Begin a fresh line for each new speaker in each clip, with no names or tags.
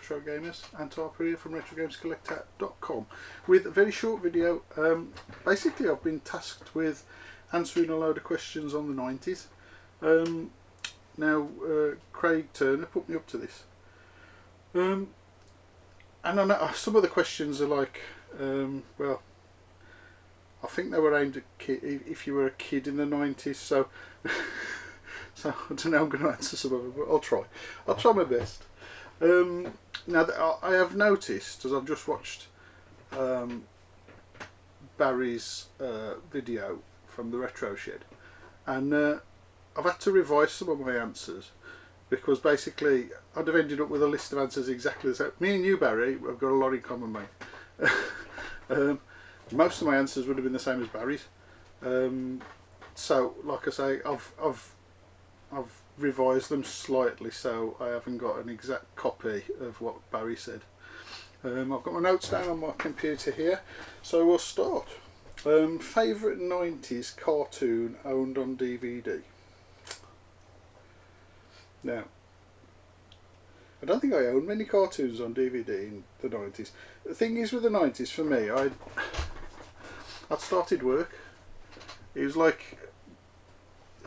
Retro Gamers, and Tarper here from RetroGamesCollector.com with a very short video. Basically I've been tasked with answering a load of questions on the 90s. Now Craig Turner put me up to this. And I know some of the questions are like, well, I think they were aimed at if you were a kid in the 90s, so so I don't know, I'm going to answer some of them, but I'll try my best. Now I have noticed, as I've just watched Barry's video from the Retro Shed, and I've had to revise some of my answers, because basically I'd have ended up with a list of answers exactly the same. Me and you, Barry, have got a lot in common, mate. Most of my answers would have been the same as Barry's. So, like I say, I've revised them slightly, so I haven't got an exact copy of what Barry said. I've got my notes down on my computer here, so we'll start. Favourite 90s cartoon owned on DVD? Now, I don't think I owned many cartoons on DVD in the 90s. The thing is with the 90s, for me, I'd started work. It was like,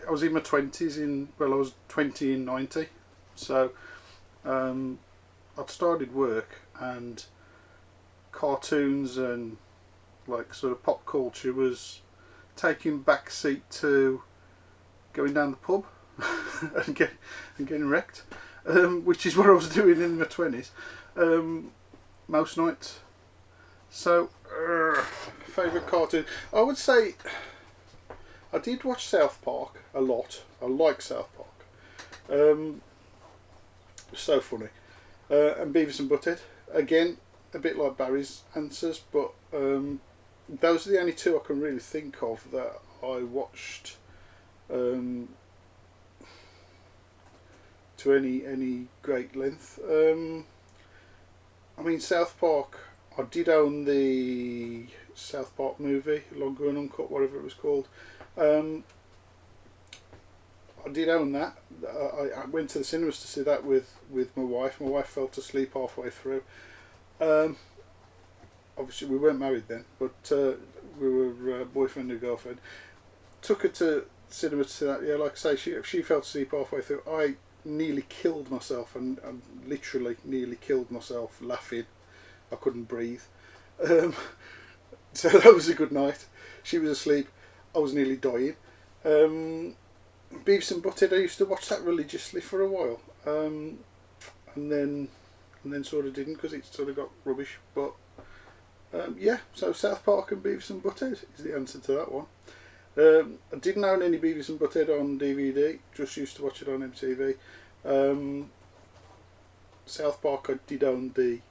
I was in my 20s I was 20 in 90. So, I'd started work, and cartoons and like sort of pop culture was taking back seat to going down the pub and getting wrecked, which is what I was doing in my 20s most nights. So, favourite cartoon, I would say I did watch South Park a lot. I like South Park. So funny. And Beavis and Butthead, again a bit like Barry's answers, but those are the only two I can really think of that I watched to any great length. I mean, South Park, I did own the South Park movie, Longer and Uncut, whatever it was called. I did own that. I went to the cinemas to see that with my wife. My wife fell asleep halfway through. Obviously we weren't married then, but we were boyfriend and girlfriend. Took her to cinema to see that. Yeah, like I say, she fell asleep halfway through. I nearly killed myself, and literally nearly killed myself laughing. I couldn't breathe. So that was a good night. She was asleep. I was nearly dying. Beavis and Butthead, I used to watch that religiously for a while, and then sort of didn't, because it sort of got rubbish. But yeah, so South Park and Beavis and Butthead is the answer to that one. I didn't own any Beavis and Butthead on DVD, just used to watch it on MTV. South Park, I did own the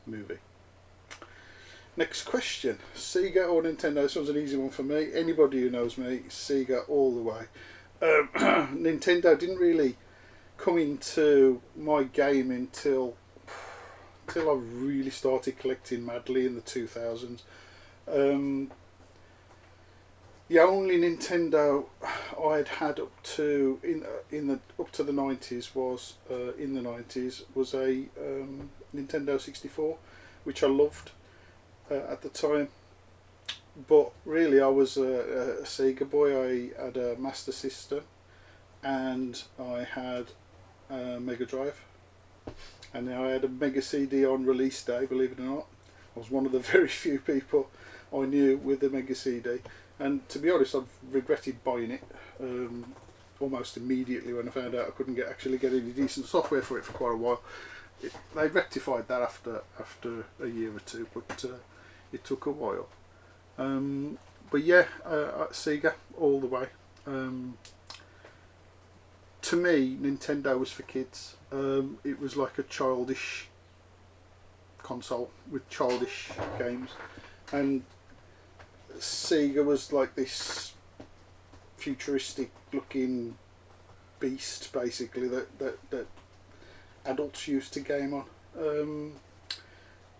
movie. Next question, Sega or Nintendo? This one's an easy one for me. Anybody who knows me, Sega all the way. Nintendo didn't really come into my game until I really started collecting madly in the 2000s. The only Nintendo I'd had up to the 90s was a Nintendo 64, which I loved at the time. But really, I was a Sega boy. I had a Master System, and I had a Mega Drive, and then I had a Mega CD on release day. Believe it or not, I was one of the very few people I knew with the Mega CD. And to be honest, I've regretted buying it almost immediately when I found out I couldn't actually get any decent software for it for quite a while. They rectified that after a year or two, but it took a while. But yeah, Sega all the way. To me, Nintendo was for kids. It was like a childish console with childish games, and Sega was like this futuristic looking beast, basically, that adults used to game on.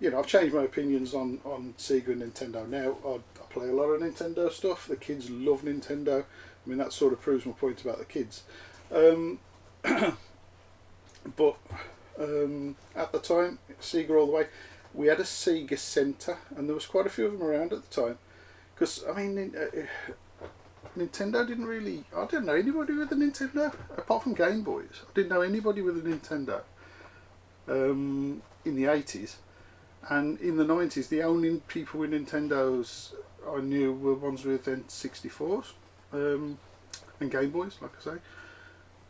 You know, I've changed my opinions on Sega and Nintendo now. I play a lot of Nintendo stuff. The kids love Nintendo. I mean, that sort of proves my point about the kids. But at the time. Sega all the way. We had a Sega Centre, and there was quite a few of them around at the time. Because I mean, Nintendo didn't really. I didn't know anybody with a Nintendo apart from Game Boys. I didn't know anybody with a Nintendo in the 80s, and in the 90s, the only people with Nintendos I knew were ones with N64s and Game Boys. Like I say,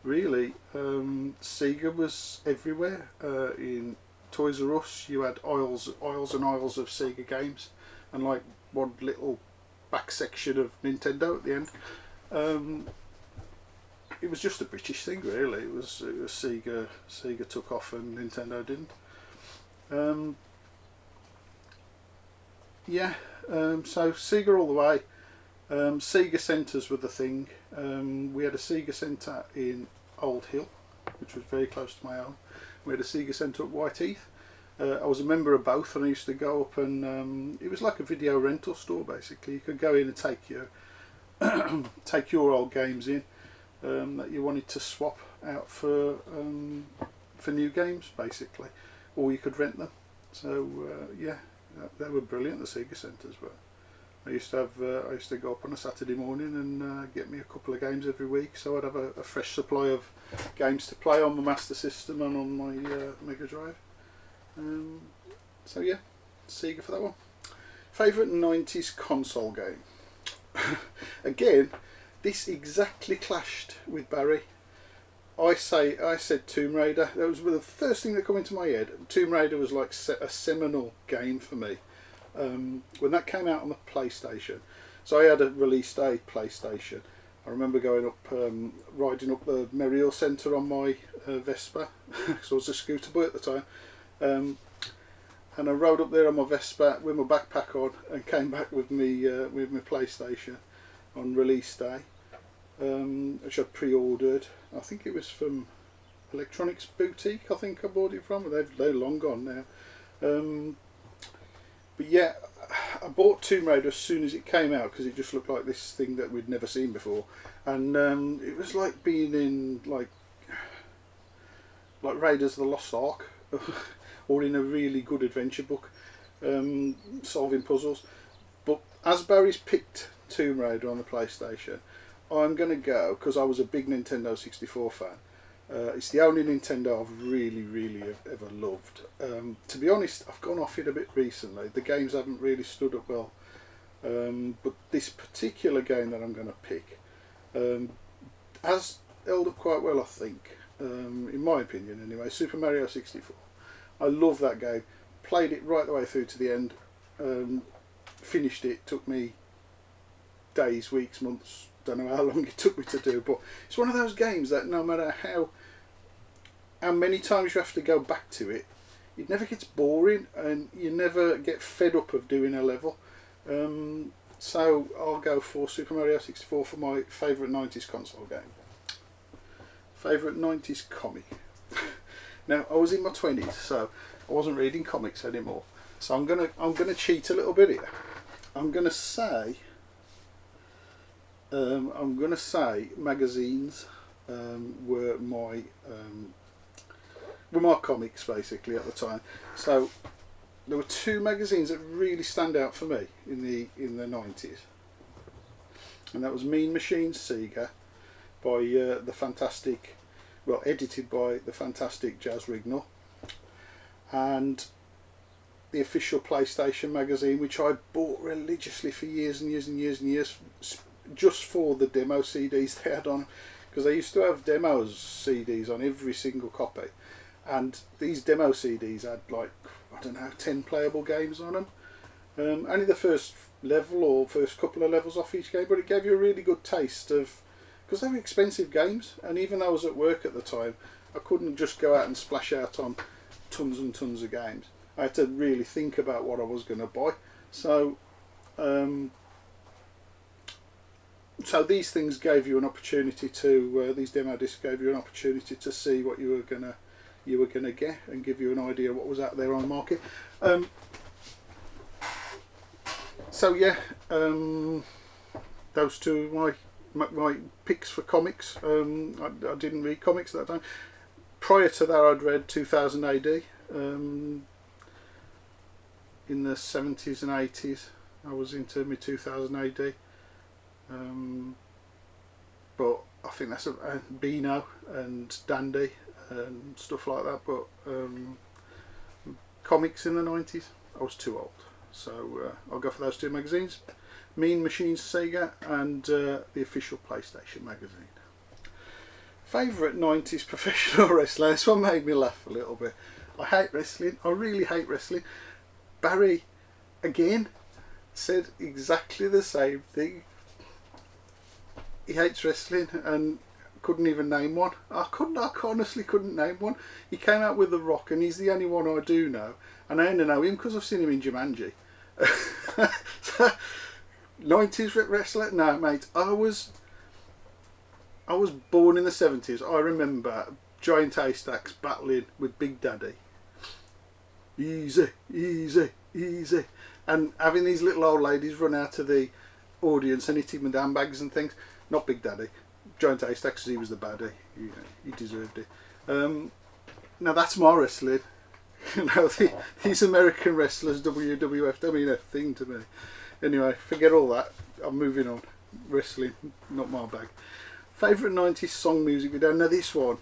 really, Sega was everywhere. In Toys R Us, you had aisles and aisles of Sega games, and like one little back section of Nintendo at the end. It was just a British thing, really. It was Sega. Sega took off and Nintendo didn't. So Sega all the way. Sega Centres were the thing. We had a Sega Centre in Old Hill, which was very close to my own. We had a Sega Centre at Whiteheath. I was a member of both, and I used to go up and it was like a video rental store basically. You could go in and take your take your old games in that you wanted to swap out for new games basically, or you could rent them. So they were brilliant. The Sega Centres were. I used to go up on a Saturday morning and get me a couple of games every week, so I'd have a fresh supply of games to play on my Master System and on my Mega Drive. So yeah, Sega for that one. Favourite 90s console game? Again, this exactly clashed with Barry. I said Tomb Raider. That was the first thing that came into my head. Tomb Raider was like a seminal game for me. When that came out on the PlayStation, so I had a release day PlayStation. I remember going up, riding up the Merrill Centre on my Vespa, because I was a scooter boy at the time. And I rode up there on my Vespa with my backpack on and came back with me with my PlayStation on release day, which I pre-ordered. I think it was from Electronics Boutique. I think I bought it from. They're long gone now. But yeah, I bought Tomb Raider as soon as it came out because it just looked like this thing that we'd never seen before, and it was like being in like Raiders of the Lost Ark. Or in a really good adventure book, solving puzzles. But as Barry's picked Tomb Raider on the PlayStation, I'm going to go, because I was a big Nintendo 64 fan. It's the only Nintendo I've really ever loved. To be honest, I've gone off it a bit recently. The games haven't really stood up well. But this particular game that I'm going to pick has held up quite well, I think. In my opinion anyway. Super Mario 64. I love that game. Played it right the way through to the end. Finished it. Took me days, weeks, months. Don't know how long it took me to do, but it's one of those games that no matter how many times you have to go back to it, it never gets boring and you never get fed up of doing a level. So I'll go for Super Mario 64 for my favourite 90s console game. Favourite 90s comic. Now I was in my 20s, so I wasn't reading comics anymore. So I'm gonna cheat a little bit here. I'm gonna say magazines were my comics basically at the time. So there were two magazines that really stand out for me in the 90s, and that was Mean Machines Sega by edited by the fantastic Jazz Rignall, and the official PlayStation magazine, which I bought religiously for years and years and years and years, just for the demo CDs they had on, because they used to have demos CDs on every single copy, and these demo CDs had like, I don't know, 10 playable games on them. Only the first level or first couple of levels off each game, but it gave you a really good taste of, because they were expensive games, and even though I was at work at the time, I couldn't just go out and splash out on tons and tons of games. I had to really think about what I was going to buy. So so these things gave you an opportunity to, these demo discs gave you an opportunity to see what you were gonna get and give you an idea what was out there on the market. So yeah, those two are my picks for comics. I didn't read comics at that time. prior to that, I'd read 2000 AD. In the 70s and 80s, I was into my 2000 AD. But I think that's a Beano and Dandy and stuff like that. But comics in the 90s, I was too old. So I'll go for those two magazines. Mean Machines Sega and the official PlayStation magazine. Favourite 90s professional wrestler. This one made me laugh a little bit. I hate wrestling. I really hate wrestling. Barry, again, said exactly the same thing. He hates wrestling and couldn't even name one. I honestly couldn't name one. He came out with The Rock, and he's the only one I do know. And I only know him because I've seen him in Jumanji. So, 90s wrestler? No, mate. I was born in the 70s. I remember Giant Haystacks battling with Big Daddy. Easy, easy, easy. And having these little old ladies run out to the audience and hit him with handbags and things. Not Big Daddy. Giant Haystacks, he was the baddie. He deserved it. Now that's my wrestling. You know, these American wrestlers, WWF, don't mean a thing to me. Anyway, forget all that. I'm moving on. Wrestling, not my bag. Favourite 90s song music video? Now this one,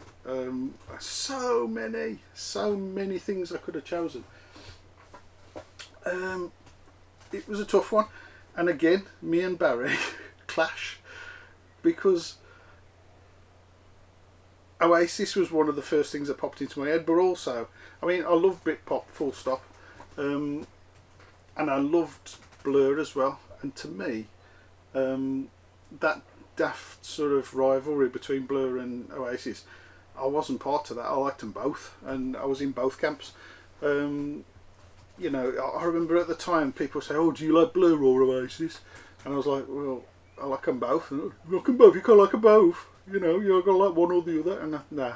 so many things I could have chosen. It was a tough one, and again, me and Barry clash, because Oasis was one of the first things that popped into my head, but also, I mean, I love Britpop, full stop, and I loved Blur as well, and to me, that daft sort of rivalry between Blur and Oasis, I wasn't part of that. I liked them both, and I was in both camps. You know, I remember at the time people say, "Oh, do you like Blur or Oasis?" And I was like, "Well, I like them both." And, "You like them both? You can't like them both. You know, you're gonna like one or the other." And nah,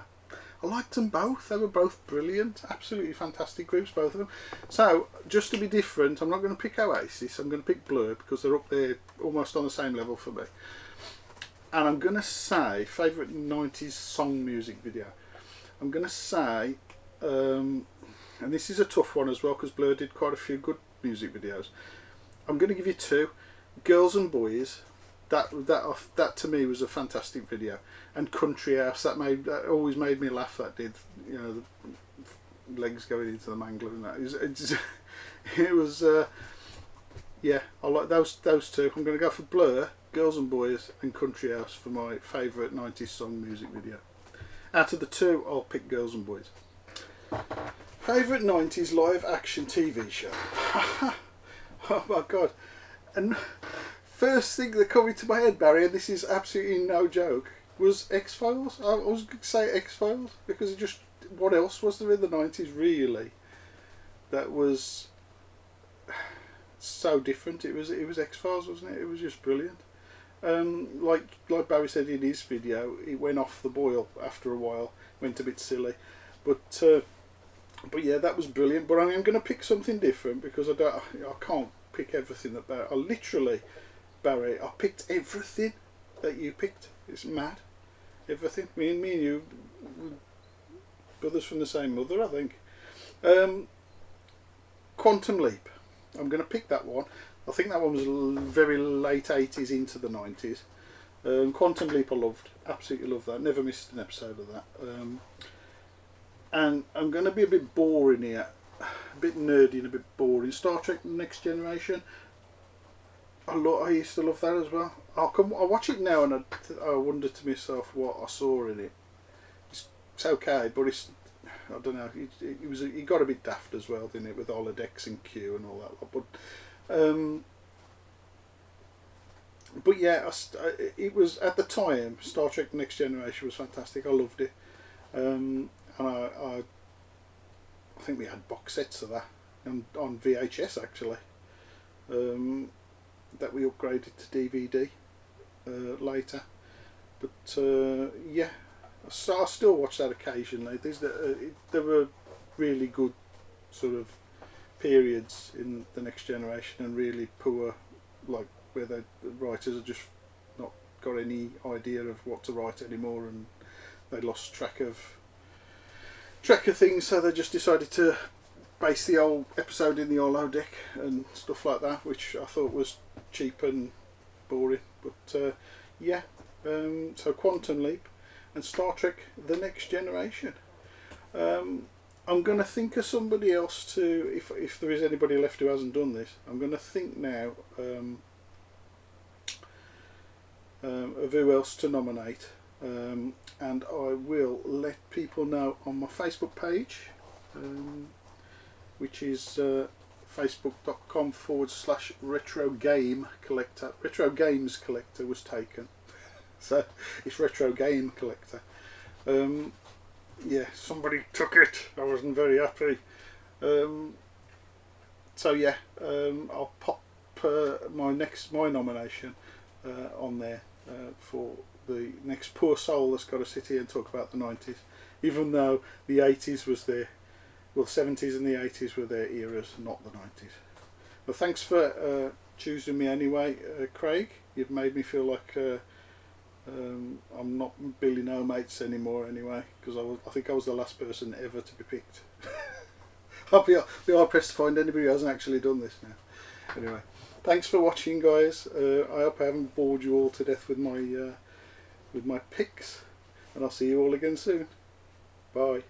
I liked them both. They were both brilliant, absolutely fantastic groups, both of them. So, just to be different, I'm not going to pick Oasis. I'm going to pick Blur because they're up there, almost on the same level for me. And I'm going to say favourite 90s song music video. I'm going to say, and this is a tough one as well because Blur did quite a few good music videos. I'm going to give you two. Girls and Boys. That to me was a fantastic video. And Country House. That always made me laugh. That did. You know, the legs going into the mangler and that. It was yeah. I like those two. I'm going to go for Blur, Girls and Boys, and Country House for my favourite 90s song music video. Out of the two, I'll pick Girls and Boys. Favourite 90s live action TV show? Oh my god. And first thing that come into my head, Barry, and this is absolutely no joke, was X-Files. I was going to say X-Files because it just, what else was there in the 90s really that was so different? It was X-Files, wasn't it? It was just brilliant. Like Barry said in his video, it went off the boil after a while, went a bit silly, but yeah, that was brilliant. But I'm going to pick something different because I can't pick everything that Barry. Barry, I picked everything that you picked. It's mad, everything. Me and you, brothers from the same mother, I think. Quantum Leap. I'm going to pick that one. I think that one was very late 80s into the 90s. Quantum Leap I loved, absolutely loved that. Never missed an episode of that. And I'm going to be a bit boring here, a bit nerdy and a bit boring. Star Trek Next Generation. I used to love that as well. I watch it now and I wonder to myself what I saw in it. It's okay, but it's, I don't know. It got a bit daft as well, didn't it, with holodecks and Q and all that. But yeah, it was at the time. Star Trek Next Generation was fantastic. I loved it, and I think we had box sets of that on VHS actually. That we upgraded to DVD later, but yeah, I still watch that occasionally. There were really good sort of periods in the Next Generation and really poor, like where the writers have just not got any idea of what to write anymore and they lost track of Trekker thing, so they just decided to base the old episode in the holodeck and stuff like that, which I thought was cheap and boring. But yeah, so Quantum Leap and Star Trek: The Next Generation. I'm going to think of somebody else to, if there is anybody left who hasn't done this, I'm going to think now of who else to nominate, and I will let people know on my Facebook page, which is facebook.com/retro game collector. Retro games collector was taken, so it's retro game collector. Yeah, somebody took it. I wasn't very happy. So yeah, I'll pop my nomination on there for the next poor soul that's got to sit here and talk about the 90s, even though the 80s was their, well, 70s and the 80s were their eras, not the 90s. Well, thanks for choosing me anyway, Craig. You've made me feel like I'm not Billy No Mates anymore anyway, because I think I was the last person ever to be picked. I'll be hard pressed to find anybody who hasn't actually done this now. Anyway, thanks for watching, guys. I hope I haven't bored you all to death with my picks, and I'll see you all again soon. Bye.